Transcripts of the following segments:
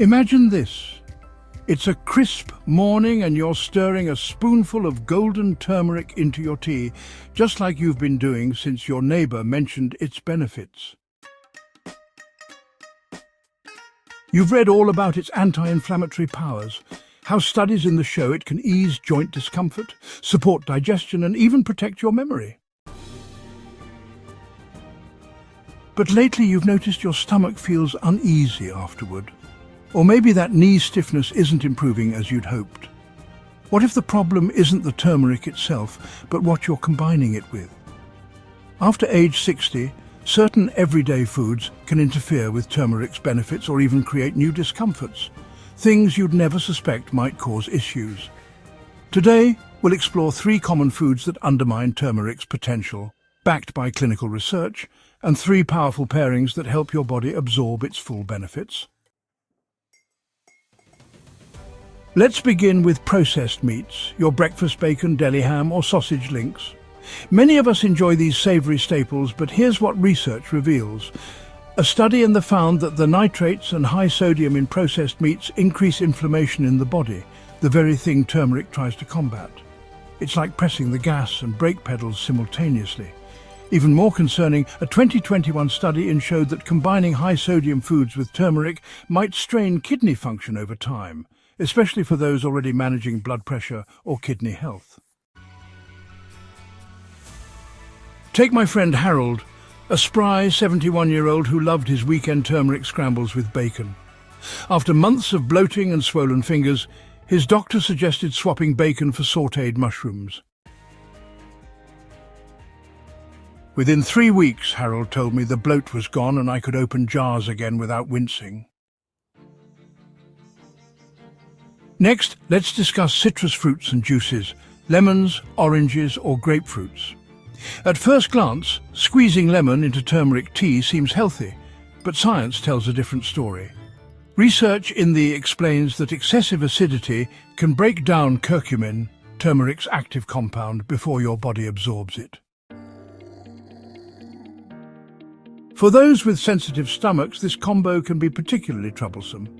Imagine this. It's a crisp morning and you're stirring a spoonful of golden turmeric into your tea, just like you've been doing since your neighbor mentioned its benefits. You've read all about its anti-inflammatory powers, how studies in the show it can ease joint discomfort, support digestion and even protect your memory. But lately you've noticed your stomach feels uneasy afterward. Or maybe that knee stiffness isn't improving as you'd hoped. What if the problem isn't the turmeric itself, but what you're combining it with? After age 60, certain everyday foods can interfere with turmeric's benefits or even create new discomforts. Things you'd never suspect might cause issues. Today, we'll explore 3 common foods that undermine turmeric's potential, backed by clinical research, and 3 powerful pairings that help your body absorb its full benefits. Let's begin with processed meats, your breakfast bacon, deli ham or sausage links. Many of us enjoy these savoury staples, but here's what research reveals. A study found that the nitrates and high sodium in processed meats increase inflammation in the body, the very thing turmeric tries to combat. It's like pressing the gas and brake pedals simultaneously. Even more concerning, a 2021 study showed that combining high sodium foods with turmeric might strain kidney function over time, especially for those already managing blood pressure or kidney health. Take my friend Harold, a spry 71-year-old who loved his weekend turmeric scrambles with bacon. After months of bloating and swollen fingers, his doctor suggested swapping bacon for sautéed mushrooms. Within 3 weeks, Harold told me, the bloat was gone and I could open jars again without wincing. Next, let's discuss citrus fruits and juices, lemons, oranges or grapefruits. At first glance, squeezing lemon into turmeric tea seems healthy, but science tells a different story. Research in the explains that excessive acidity can break down curcumin, turmeric's active compound, before your body absorbs it. For those with sensitive stomachs, this combo can be particularly troublesome.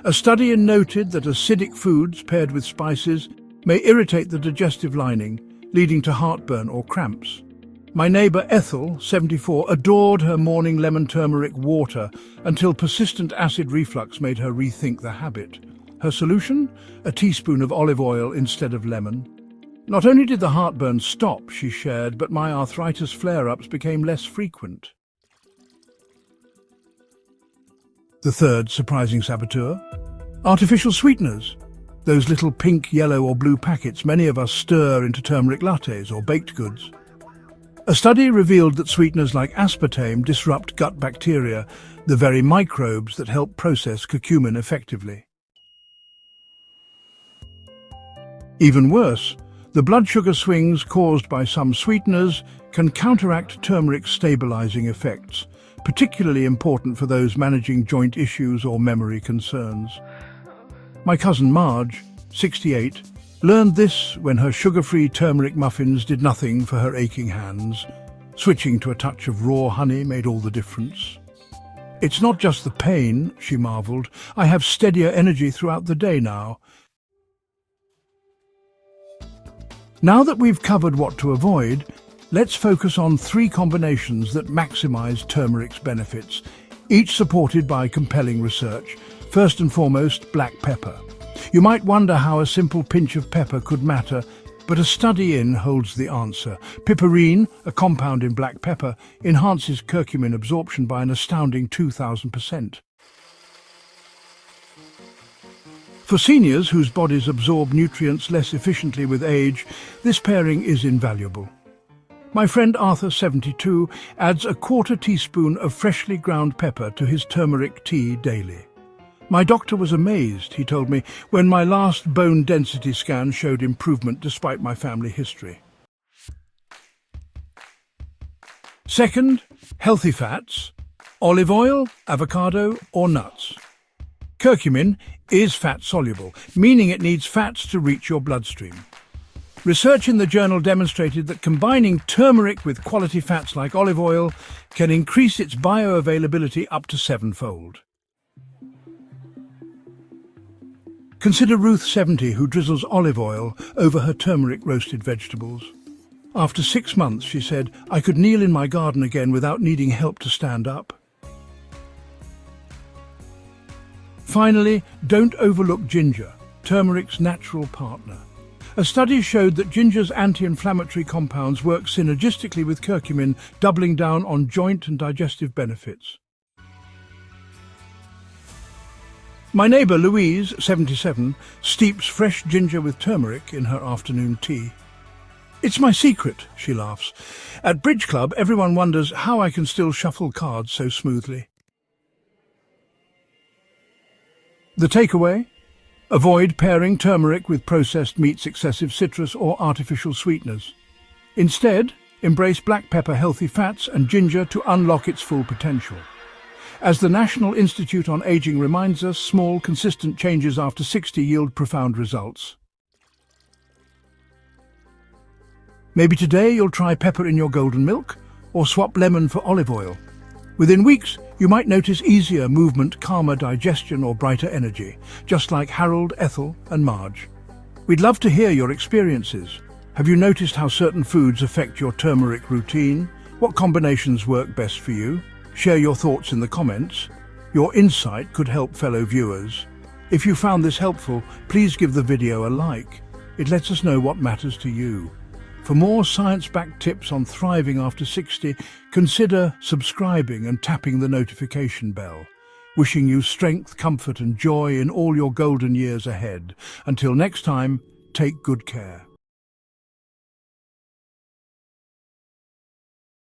A study noted that acidic foods paired with spices may irritate the digestive lining, leading to heartburn or cramps. My neighbour Ethel, 74, adored her morning lemon turmeric water until persistent acid reflux made her rethink the habit. Her solution? A teaspoon of olive oil instead of lemon. Not only did the heartburn stop, she shared, but my arthritis flare-ups became less frequent. The third surprising saboteur? Artificial sweeteners. Those little pink, yellow or blue packets many of us stir into turmeric lattes or baked goods. A study revealed that sweeteners like aspartame disrupt gut bacteria, the very microbes that help process curcumin effectively. Even worse, the blood sugar swings caused by some sweeteners can counteract turmeric's stabilizing effects, particularly important for those managing joint issues or memory concerns. My cousin Marge, 68, learned this when her sugar-free turmeric muffins did nothing for her aching hands. Switching to a touch of raw honey made all the difference. It's not just the pain, she marveled. I have steadier energy throughout the day now. Now that we've covered what to avoid, let's focus on 3 combinations that maximize turmeric's benefits, each supported by compelling research. First and foremost, black pepper. You might wonder how a simple pinch of pepper could matter, but a study holds the answer. Piperine, a compound in black pepper, enhances curcumin absorption by an astounding 2,000%. For seniors whose bodies absorb nutrients less efficiently with age, this pairing is invaluable. My friend Arthur, 72, adds a 1/4 teaspoon of freshly ground pepper to his turmeric tea daily. My doctor was amazed, he told me, when my last bone density scan showed improvement despite my family history. Second, healthy fats, olive oil, avocado or nuts. Curcumin is fat-soluble, meaning it needs fats to reach your bloodstream. Research in the journal demonstrated that combining turmeric with quality fats like olive oil can increase its bioavailability up to 7-fold. Consider Ruth, 70, who drizzles olive oil over her turmeric roasted vegetables. After 6 months, she said, I could kneel in my garden again without needing help to stand up. Finally, don't overlook ginger, turmeric's natural partner. A study showed that ginger's anti-inflammatory compounds work synergistically with curcumin, doubling down on joint and digestive benefits. My neighbour Louise, 77, steeps fresh ginger with turmeric in her afternoon tea. It's my secret, she laughs. At Bridge Club, everyone wonders how I can still shuffle cards so smoothly. The takeaway? Avoid pairing turmeric with processed meats, excessive citrus or artificial sweeteners. Instead, embrace black pepper, healthy fats and ginger to unlock its full potential. As the National Institute on Aging reminds us, small, consistent changes after 60 yield profound results. Maybe today you'll try pepper in your golden milk or swap lemon for olive oil. Within weeks, you might notice easier movement, calmer digestion or brighter energy, just like Harold, Ethel and Marge. We'd love to hear your experiences. Have you noticed how certain foods affect your turmeric routine? What combinations work best for you? Share your thoughts in the comments. Your insight could help fellow viewers. If you found this helpful, please give the video a like. It lets us know what matters to you. For more science-backed tips on thriving after 60, consider subscribing and tapping the notification bell. Wishing you strength, comfort and joy in all your golden years ahead. Until next time, take good care.